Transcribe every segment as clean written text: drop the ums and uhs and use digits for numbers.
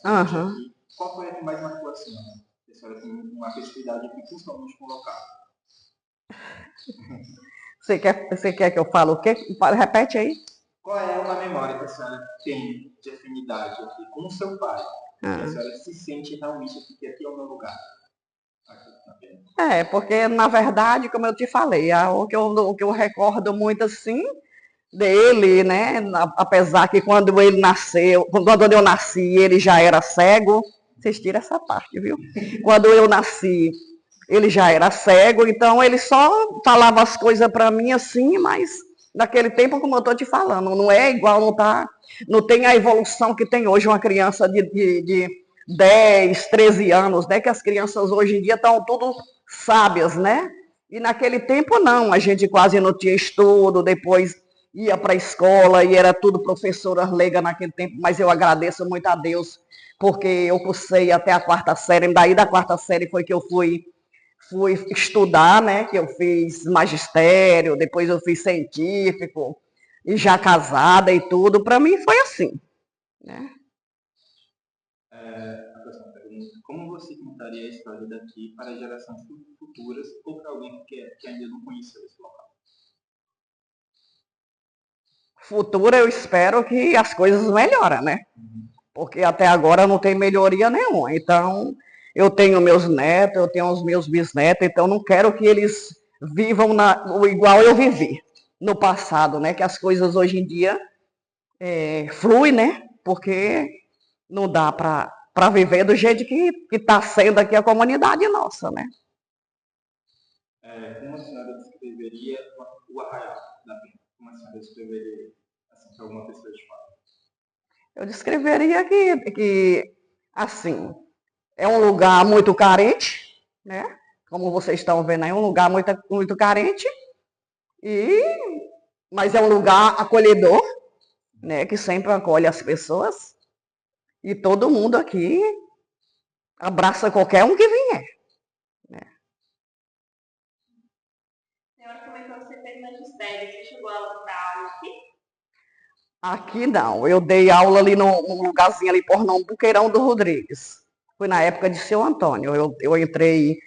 Aham. aqui. Qual foi a que mais marcou assim? A senhora tem uma festividade aqui, principalmente com o local. Você quer que eu fale o quê? Repete aí. Qual é uma memória que a senhora tem de afinidade aqui com o seu pai? Que a Ah. senhora se sente realmente que aqui é o meu lugar? Aqui, na pena. Porque na verdade, como eu te falei, o que eu recordo muito assim dele, né? Apesar que quando ele nasceu, quando eu nasci, ele já era cego. Vocês tiram essa parte, viu? Quando eu nasci, ele já era cego, então ele só falava as coisas para mim assim, mas naquele tempo, como eu estou te falando, não é igual, não tem a evolução que tem hoje uma criança de 10, 13 anos, né? Que as crianças hoje em dia estão tudo sábias, né? E naquele tempo não, a gente quase não tinha estudo, depois ia para a escola e era tudo professora leiga naquele tempo, mas eu agradeço muito a Deus, porque eu cursei até a quarta série, daí da quarta série foi que eu fui estudar, né? Que eu fiz magistério, depois eu fiz científico, e já casada e tudo, para mim foi assim, né? A próxima pergunta. Como você contaria a história daqui para gerações futuras ou para alguém que ainda não conheceu esse local? Futuro eu espero que as coisas melhorem, né? Porque até agora não tem melhoria nenhuma. Então, eu tenho meus netos, eu tenho os meus bisnetos, então não quero que eles vivam igual eu vivi no passado, né? Que as coisas hoje em dia fluem, né? Porque não dá para viver do jeito que está sendo aqui a comunidade nossa, né? Como a senhora descreveria o Arraial da Penha? Como a senhora descreveria assim, para alguma pessoa de fora? Eu descreveria que assim, é um lugar muito carente, né? Como vocês estão vendo aí, é um lugar muito, muito carente, mas é um lugar acolhedor, né? Que sempre acolhe as pessoas. E todo mundo aqui abraça qualquer um que vier. Né? A senhora comentou que você fez magistério. Você chegou a dar aula aqui? Aqui não, eu dei aula ali num lugarzinho ali por nome Buqueirão do Rodrigues. Foi na época de seu Antônio. Eu entrei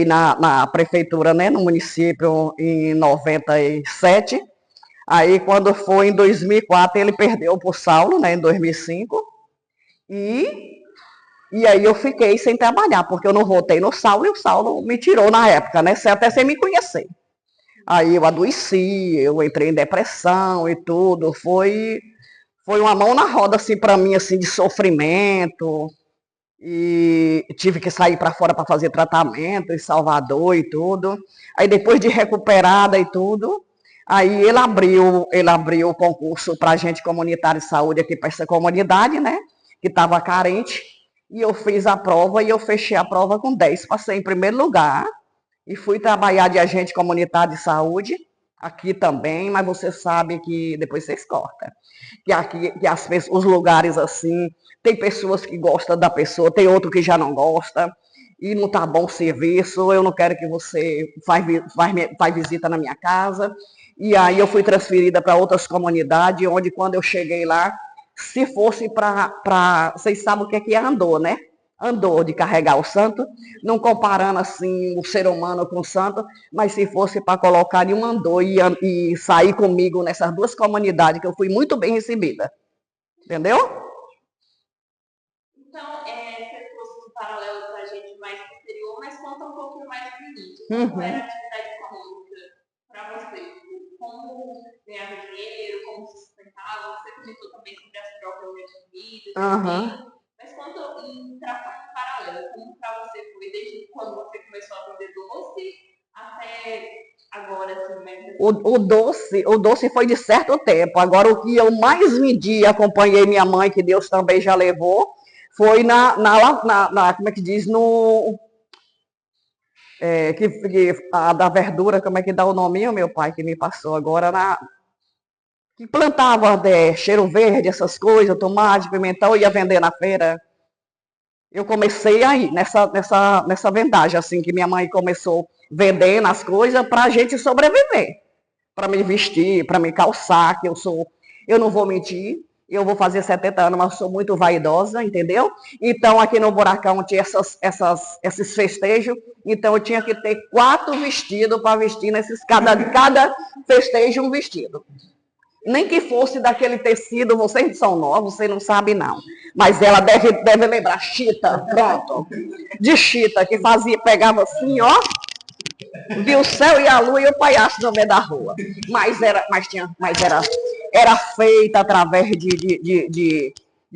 na prefeitura, né, no município, em 97. Aí, quando foi em 2004, ele perdeu para o Saulo, né, em 2005. E aí eu fiquei sem trabalhar, porque eu não votei no Saulo e o Saulo me tirou na época, né, até sem me conhecer. Aí eu adoeci, eu entrei em depressão e tudo. Foi uma mão na roda, assim, para mim, assim, de sofrimento. E tive que sair para fora para fazer tratamento em Salvador e tudo. Aí depois de recuperada e tudo, aí ele abriu o concurso para agente comunitário de saúde aqui para essa comunidade, né? Que estava carente. E eu fiz a prova e eu fechei a prova com 10. Passei em primeiro lugar e fui trabalhar de agente comunitário de saúde aqui também, mas você sabe que depois vocês cortam que aqui os lugares assim, tem pessoas que gostam da pessoa, tem outro que já não gosta, e não está bom o serviço, eu não quero que você faz visita na minha casa. E aí eu fui transferida para outras comunidades, onde quando eu cheguei lá, se fosse vocês sabem o que é andor, né? Andor de carregar o santo, não comparando assim o ser humano com o santo, mas se fosse para colocar em um andor e sair comigo nessas duas comunidades, que eu fui muito bem recebida. Entendeu? Então, você trouxe um paralelo para a gente mais posterior, mas conta um pouquinho mais do início. Como era a atividade econômica para você? Como ganhava dinheiro, como se sustentava? Você comentou também sobre as trocas de comida, mas conta em paralelo, como para você foi desde quando você começou a vender doce até agora, assim, né? O doce foi de certo tempo. Agora, o que eu mais vendi, acompanhei minha mãe, que Deus também já levou, foi como é que diz, a da verdura, como é que dá o nome, meu pai, que me passou agora, que plantava cheiro verde, essas coisas, tomate, pimentão, ia vender na feira. Eu comecei aí, nessa vendagem, assim, que minha mãe começou vendendo as coisas para a gente sobreviver, para me vestir, para me calçar, eu não vou mentir, Eu vou fazer 70 anos, mas sou muito vaidosa, entendeu? Então, aqui no Buracão tinha esses festejos. Então, eu tinha que ter 4 vestidos para vestir cada festejo um vestido. Nem que fosse daquele tecido, vocês são novos, você não sabe não. Mas ela deve lembrar, chita, pronto. De chita, que pegava assim, ó. Via o céu e a lua e o palhaço no meio da rua. Mas era feita através de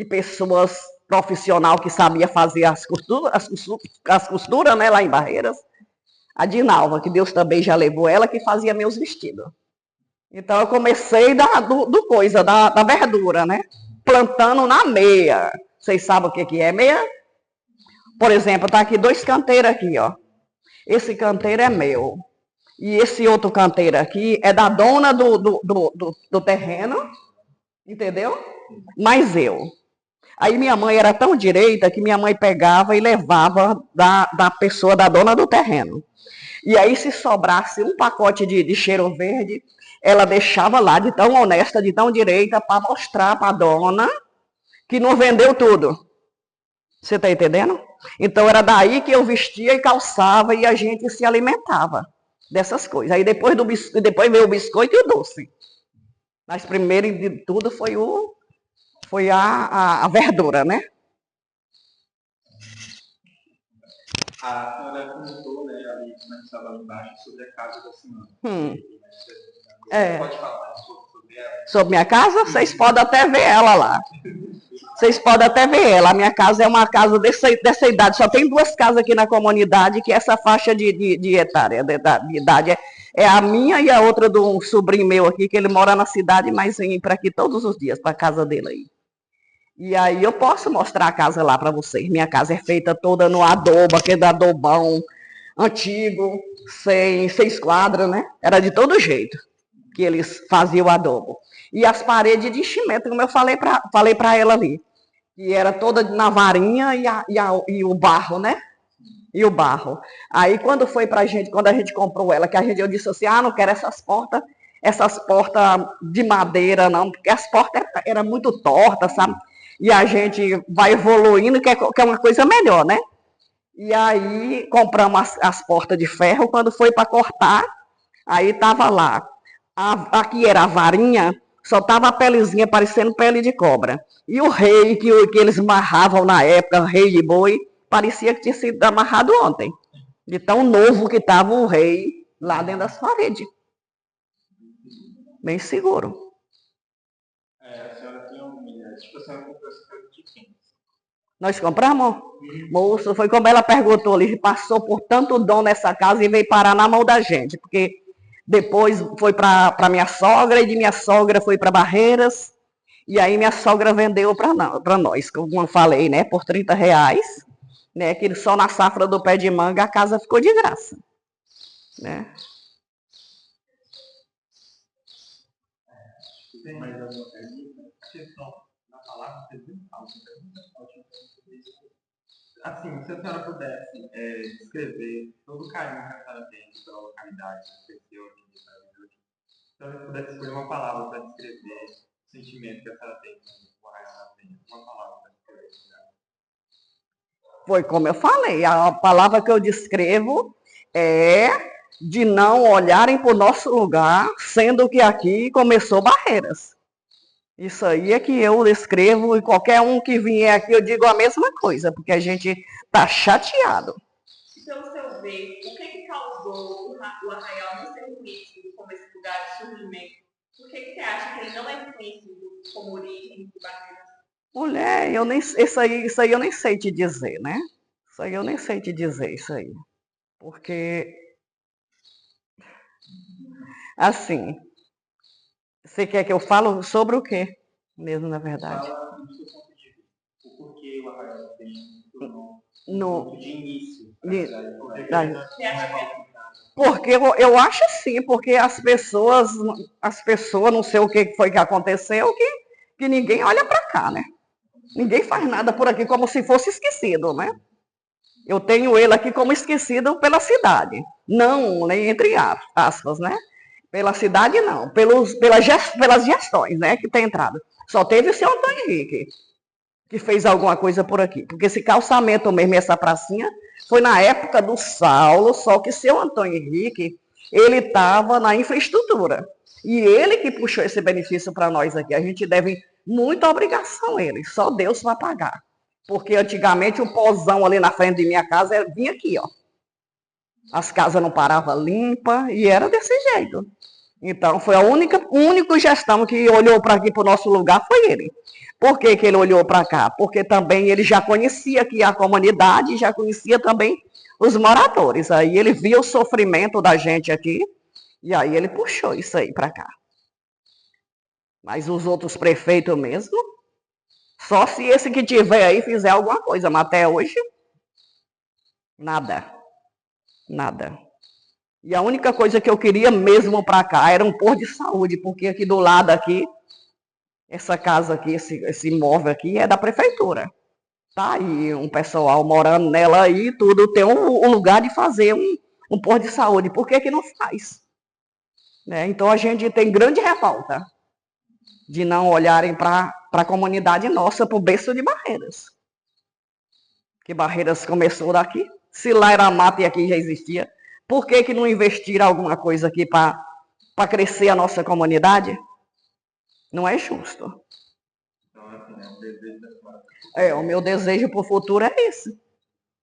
pessoas profissionais que sabiam fazer as costuras, né, lá em Barreiras. A Dinalva, que Deus também já levou ela, que fazia meus vestidos. Então eu comecei da verdura, né? Plantando na meia. Vocês sabem o que é meia? Por exemplo, tá aqui 2 canteiros aqui, ó. Esse canteiro é meu. E esse outro canteiro aqui é da dona do terreno, entendeu? Mas eu. Aí minha mãe era tão direita que minha mãe pegava e levava da pessoa, da dona do terreno. E aí, se sobrasse um pacote de cheiro verde, ela deixava lá de tão honesta, de tão direita, para mostrar para a dona que não vendeu tudo. Você está entendendo? Então, era daí que eu vestia e calçava e a gente se alimentava dessas coisas. Aí, depois veio o biscoito e o doce. Mas, primeiro de tudo, foi a verdura, né? A senhora comentou, né, ali, quando estava lá embaixo, sobre a casa da senhora. Você pode falar sobre ela? Sobre minha casa? Vocês podem até ver ela lá. Vocês podem até ver ela. A minha casa é uma casa dessa idade. Só tem 2 casas aqui na comunidade que essa faixa de etária, de idade é a minha e a outra de um sobrinho meu aqui, que ele mora na cidade, mas vem para aqui todos os dias, para a casa dele aí. E aí eu posso mostrar a casa lá para vocês. Minha casa é feita toda no adobo, aquele adobão antigo, sem esquadra, né? Era de todo jeito que eles faziam o adobo. E as paredes de enchimento, como eu falei para ela ali, que era toda na varinha e o barro, né? E o barro. Aí quando foi pra gente, quando a gente comprou ela, eu disse assim, não quero essas portas de madeira, não, porque as portas eram muito tortas, sabe? E a gente vai evoluindo, quer uma coisa melhor, né? E aí compramos as portas de ferro, quando foi para cortar, aí tava lá. Aqui era a varinha, só tava a pelezinha parecendo pele de cobra. E o rei que eles amarravam na época, o rei de boi, parecia que tinha sido amarrado ontem. De tão novo que estava o rei lá dentro das paredes. Bem seguro. A senhora tinha uma mulher, tipo, a senhora comprou essa casa de quem? Nós compramos? Moço, foi como ela perguntou ali, passou por tanto dom nessa casa e veio parar na mão da gente, porque depois foi para minha sogra, e de minha sogra foi para Barreiras, e aí minha sogra vendeu para nós, como eu falei, né, por R$30, né, que só na safra do pé de manga a casa ficou de graça, né. Tem mais alguma pergunta? A questão da palavra, assim, se a senhora pudesse descrever todo o carinho que a senhora tem pela localidade, se a senhora pudesse escolher uma palavra para descrever o sentimento que a senhora tem com a Arraial da Penha, uma palavra para descrever esse lugar. Foi como eu falei, a palavra que eu descrevo é de não olharem para o nosso lugar, sendo que aqui começou Barreiras. Isso aí é que eu descrevo, e qualquer um que vier aqui eu digo a mesma coisa, porque a gente está chateado. Pelo seu ver, o que causou o Arraial não ser conhecido como esse lugar de surgimento? Por que você acha que ele não é conhecido como origem de Barreiras? Mulher, isso aí eu nem sei te dizer, né? Isso aí eu nem sei te dizer, isso aí. Porque, assim, você quer que eu falo sobre o quê? Mesmo, na verdade. Fala no seu ponto de vista. O porquê o Arraial da Penha No ponto de início. Porque eu acho assim, porque as pessoas, não sei o que foi que aconteceu, que ninguém olha para cá, né? Ninguém faz nada por aqui como se fosse esquecido, né? Eu tenho ele aqui como esquecido pela cidade. Não, nem entre aspas, né? Pela cidade, não. Pelas gestões, né, que tem entrado. Só teve o seu Antônio Henrique, que fez alguma coisa por aqui. Porque esse calçamento mesmo, essa pracinha, foi na época do Saulo, só que seu Antônio Henrique, ele estava na infraestrutura. E ele que puxou esse benefício para nós aqui. A gente deve muita obrigação a ele. Só Deus vai pagar. Porque antigamente o pozão ali na frente de minha casa vinha aqui, ó. As casas não paravam limpas e era desse jeito. Então, foi a única gestão que olhou para aqui, para o nosso lugar, foi ele. Por que ele olhou para cá? Porque também ele já conhecia aqui a comunidade, já conhecia também os moradores. Aí ele viu o sofrimento da gente aqui, e aí ele puxou isso aí para cá. Mas os outros prefeitos mesmo, só se esse que tiver aí fizer alguma coisa, mas até hoje, nada. Nada. E a única coisa que eu queria mesmo para cá era um posto de saúde, porque aqui do lado aqui, essa casa aqui, esse imóvel aqui é da prefeitura. Tá aí um pessoal morando nela aí, tudo tem um lugar de fazer um posto de saúde. Por que não faz? Né? Então a gente tem grande revolta de não olharem para a comunidade nossa, para o berço de Barreiras. Que Barreiras começou daqui. Se lá era mata e aqui já existia, por que não investiram alguma coisa aqui para crescer a nossa comunidade? Não é justo. Então, assim, o desejo da senhora. O meu desejo para o futuro é esse.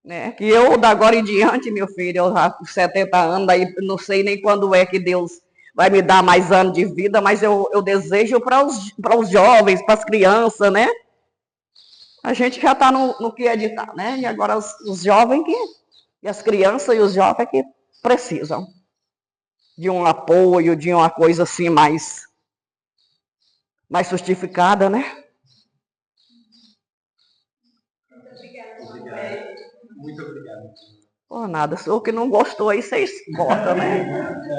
Né? Que eu, da agora em diante, meu filho, eu já com 70 anos, aí não sei nem quando é que Deus vai me dar mais anos de vida, mas eu desejo para os jovens, para as crianças, né? A gente já está no que é de estar, né? E agora os jovens e as crianças e os jovens que precisam de um apoio, de uma coisa assim mais justificada, né? Obrigado. Muito obrigado. Por nada. Se o que não gostou aí, vocês botam, né?